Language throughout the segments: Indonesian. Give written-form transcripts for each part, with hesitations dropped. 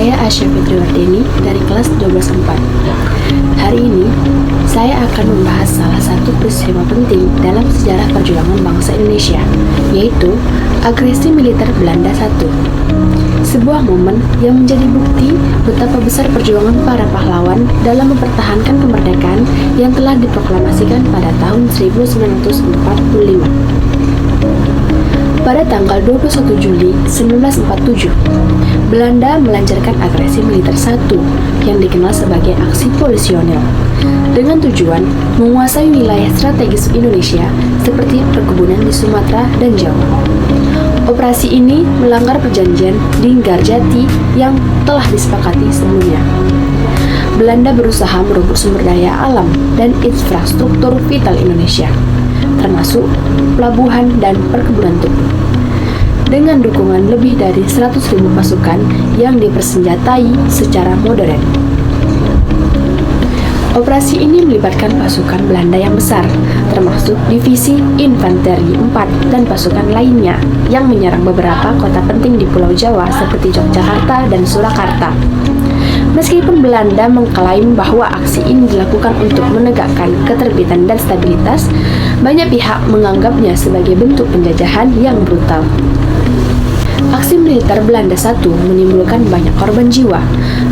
Saya Asya Fitriwardeni dari kelas 12/4. Hari ini, saya akan membahas salah satu peristiwa penting dalam sejarah perjuangan bangsa Indonesia, yaitu agresi militer Belanda I. Sebuah momen yang menjadi bukti betapa besar perjuangan para pahlawan dalam mempertahankan kemerdekaan yang telah diproklamasikan pada tahun 1945. Pada tanggal 21 Juli 1947, Belanda melancarkan agresi militer I yang dikenal sebagai aksi polisionil dengan tujuan menguasai wilayah strategis Indonesia seperti perkebunan di Sumatera dan Jawa. Operasi ini melanggar perjanjian Linggarjati yang telah disepakati sebelumnya. Belanda berusaha merebut sumber daya alam dan infrastruktur vital Indonesia, termasuk pelabuhan dan perkebunan tebu, dengan dukungan lebih dari 100.000 pasukan yang dipersenjatai secara modern. Operasi ini melibatkan pasukan Belanda yang besar, termasuk divisi infanteri 4 dan pasukan lainnya yang menyerang beberapa kota penting di Pulau Jawa seperti Yogyakarta dan Surakarta. Meskipun Belanda mengklaim bahwa aksi ini dilakukan untuk menegakkan ketertiban dan stabilitas, banyak pihak menganggapnya sebagai bentuk penjajahan yang brutal. Aksi militer Belanda I menimbulkan banyak korban jiwa,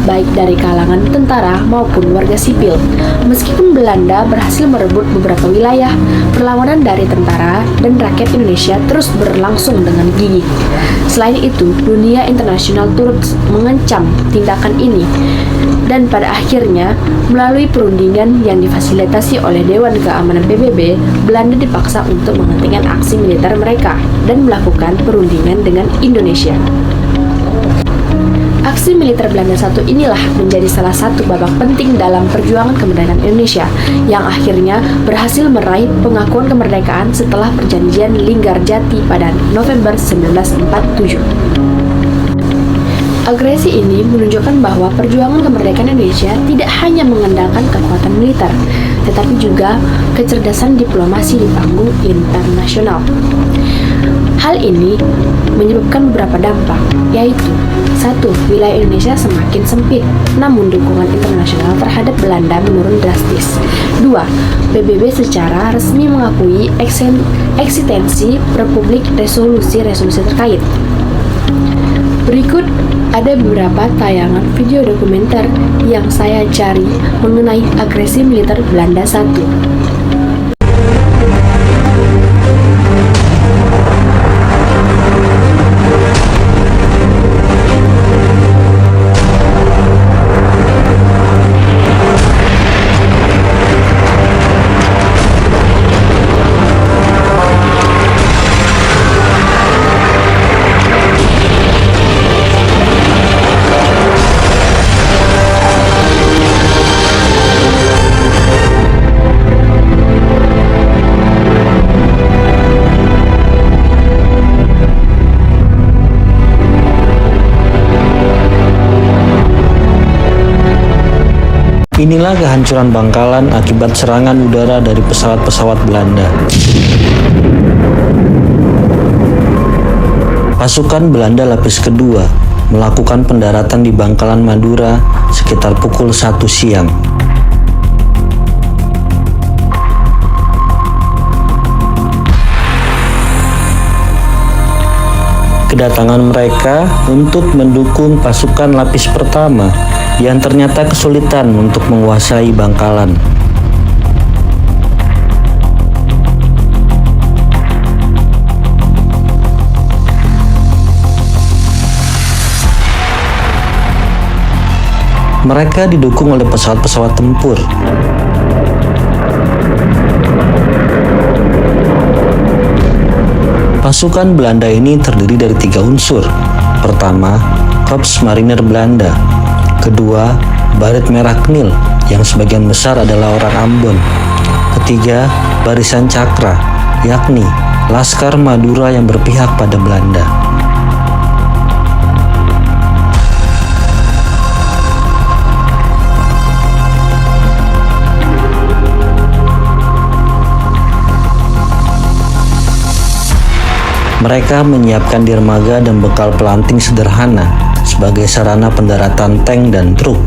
baik dari kalangan tentara maupun warga sipil. Meskipun Belanda berhasil merebut beberapa wilayah, perlawanan dari tentara dan rakyat Indonesia terus berlangsung dengan gigih. Selain itu, dunia internasional turut mengancam tindakan ini, dan pada akhirnya, melalui perundingan yang difasilitasi oleh Dewan Keamanan PBB, Belanda dipaksa untuk menghentikan aksi militer mereka dan melakukan perundingan dengan Indonesia. Aksi militer Belanda I inilah menjadi salah satu babak penting dalam perjuangan kemerdekaan Indonesia yang akhirnya berhasil meraih pengakuan kemerdekaan setelah perjanjian Linggarjati pada November 1947. Agresi ini menunjukkan bahwa perjuangan kemerdekaan Indonesia tidak hanya mengandalkan kekuatan militer, tetapi juga kecerdasan diplomasi di panggung internasional. Hal ini menyebabkan beberapa dampak, yaitu 1. Wilayah Indonesia semakin sempit, namun dukungan internasional terhadap Belanda menurun drastis. 2. PBB secara resmi mengakui eksistensi Republik resolusi-resolusi terkait. Berikut ada beberapa tayangan video dokumenter yang saya cari mengenai agresi militer Belanda I. Inilah kehancuran Bangkalan akibat serangan udara dari pesawat-pesawat Belanda. Pasukan Belanda lapis kedua melakukan pendaratan di Bangkalan Madura sekitar pukul 1 siang. Kedatangan mereka untuk mendukung pasukan lapis pertama yang ternyata kesulitan untuk menguasai Bangkalan. Mereka didukung oleh pesawat-pesawat tempur. Pasukan Belanda ini terdiri dari 3 unsur. Pertama, Korps Marinir Belanda. Kedua, Baret Merah Knil yang sebagian besar adalah orang Ambon. Ketiga, Barisan Cakra, yakni Laskar Madura yang berpihak pada Belanda. Mereka menyiapkan dermaga dan bekal pelanting sederhana sebagai sarana pendaratan tank dan truk.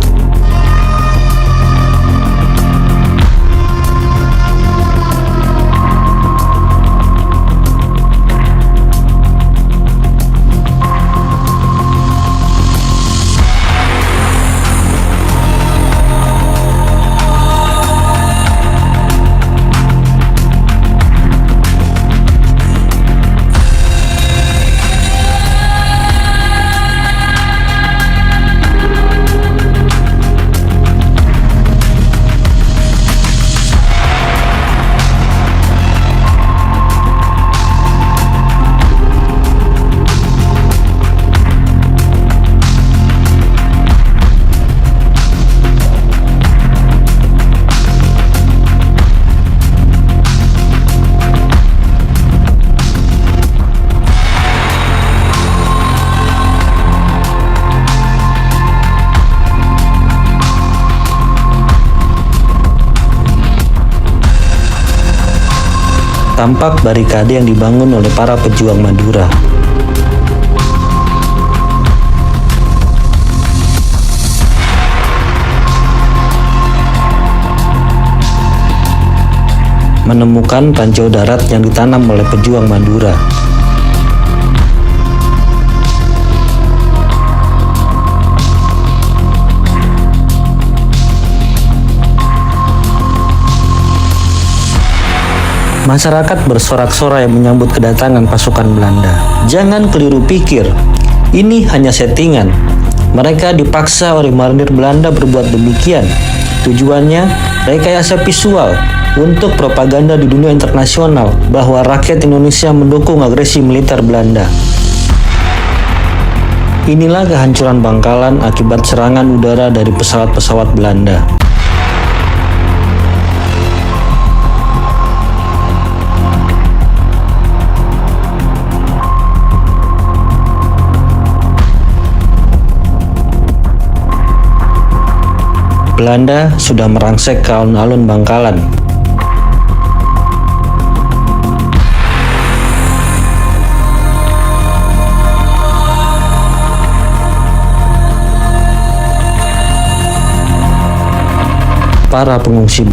Tampak barikade yang dibangun oleh para pejuang Madura. Menemukan pancau darat yang ditanam oleh pejuang Madura. Masyarakat bersorak-sorai menyambut kedatangan pasukan Belanda. Jangan keliru pikir, ini hanya settingan. Mereka dipaksa oleh marinir Belanda berbuat demikian. Tujuannya rekayasa visual untuk propaganda di dunia internasional bahwa rakyat Indonesia mendukung agresi militer Belanda. Inilah kehancuran Bangkalan akibat serangan udara dari pesawat-pesawat Belanda. Belanda sudah merangsek ke alun-alun Bangkalan. Para pengungsi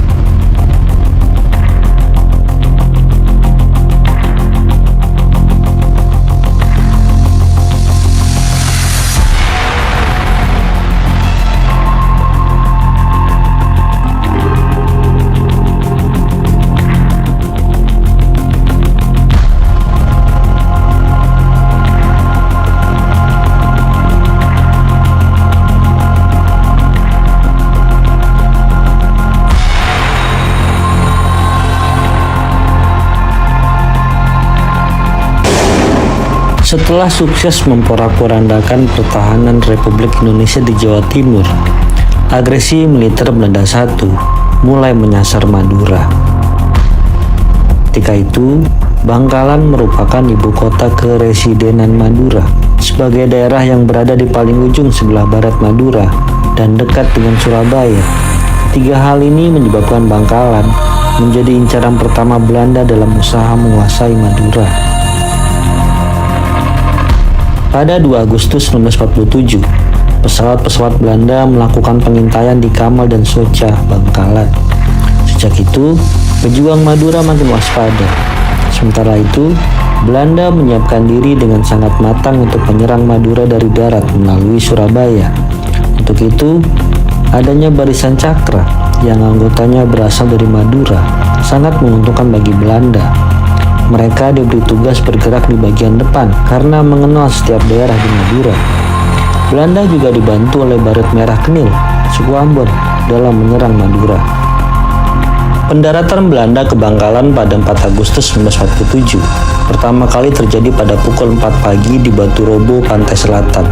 Setelah sukses memporak-porandakan pertahanan Republik Indonesia di Jawa Timur, agresi militer Belanda I mulai menyasar Madura. Ketika itu, Bangkalan merupakan ibu kota keresidenan Madura, sebagai daerah yang berada di paling ujung sebelah barat Madura dan dekat dengan Surabaya. Ketiga hal ini menyebabkan Bangkalan menjadi incaran pertama Belanda dalam usaha menguasai Madura. Pada 2 Agustus 1947, pesawat-pesawat Belanda melakukan pengintaian di Kamal dan Soca, Bangkalan. Sejak itu, pejuang Madura makin waspada. Sementara itu, Belanda menyiapkan diri dengan sangat matang untuk menyerang Madura dari darat melalui Surabaya. Untuk itu, adanya barisan cakra yang anggotanya berasal dari Madura sangat menguntungkan bagi Belanda. Mereka diberi tugas bergerak di bagian depan karena mengenal setiap daerah di Madura. Belanda juga dibantu oleh Baret Merah Knil, suku Ambon, dalam menyerang Madura. Pendaratan Belanda ke Bangkalan pada 4 Agustus 1947 pertama kali terjadi pada pukul 4 pagi di Batu Robo, pantai selatan.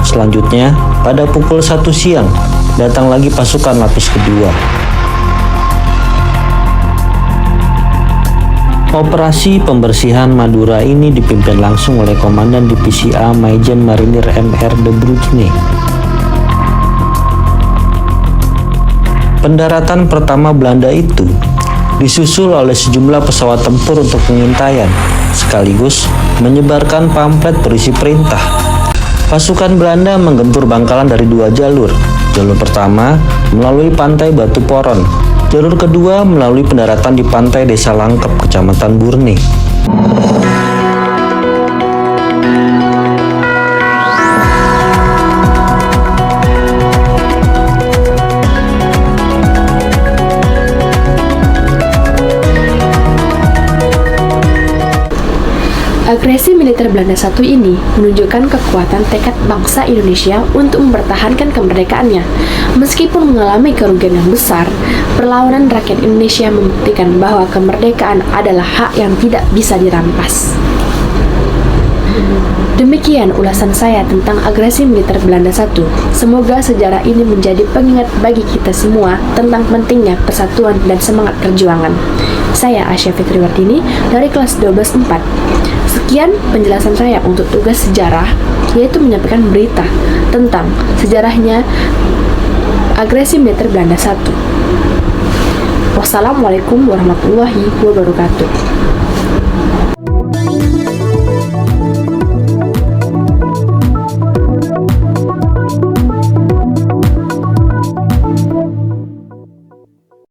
Selanjutnya, pada pukul 1 siang, datang lagi pasukan lapis kedua. Operasi pembersihan Madura ini dipimpin langsung oleh Komandan Divisi A Maijen Marinir M.R. de Bruyne. Pendaratan pertama Belanda itu disusul oleh sejumlah pesawat tempur untuk pengintaian, sekaligus menyebarkan pamflet berisi perintah. Pasukan Belanda menggempur Bangkalan dari dua jalur. Jalur pertama melalui pantai Batu Poron. Jalur kedua melalui pendaratan di pantai Desa Langkep, Kecamatan Burni. Agresi militer Belanda I ini menunjukkan kekuatan tekad bangsa Indonesia untuk mempertahankan kemerdekaannya. Meskipun mengalami kerugian yang besar, perlawanan rakyat Indonesia membuktikan bahwa kemerdekaan adalah hak yang tidak bisa dirampas. Demikian ulasan saya tentang agresi militer Belanda I. Semoga sejarah ini menjadi pengingat bagi kita semua tentang pentingnya persatuan dan semangat perjuangan. Saya Asya Fitriwardini dari kelas 12 4. Sekian penjelasan saya untuk tugas sejarah, yaitu menyampaikan berita tentang sejarahnya agresi militer Belanda I. Wassalamualaikum warahmatullahi wabarakatuh.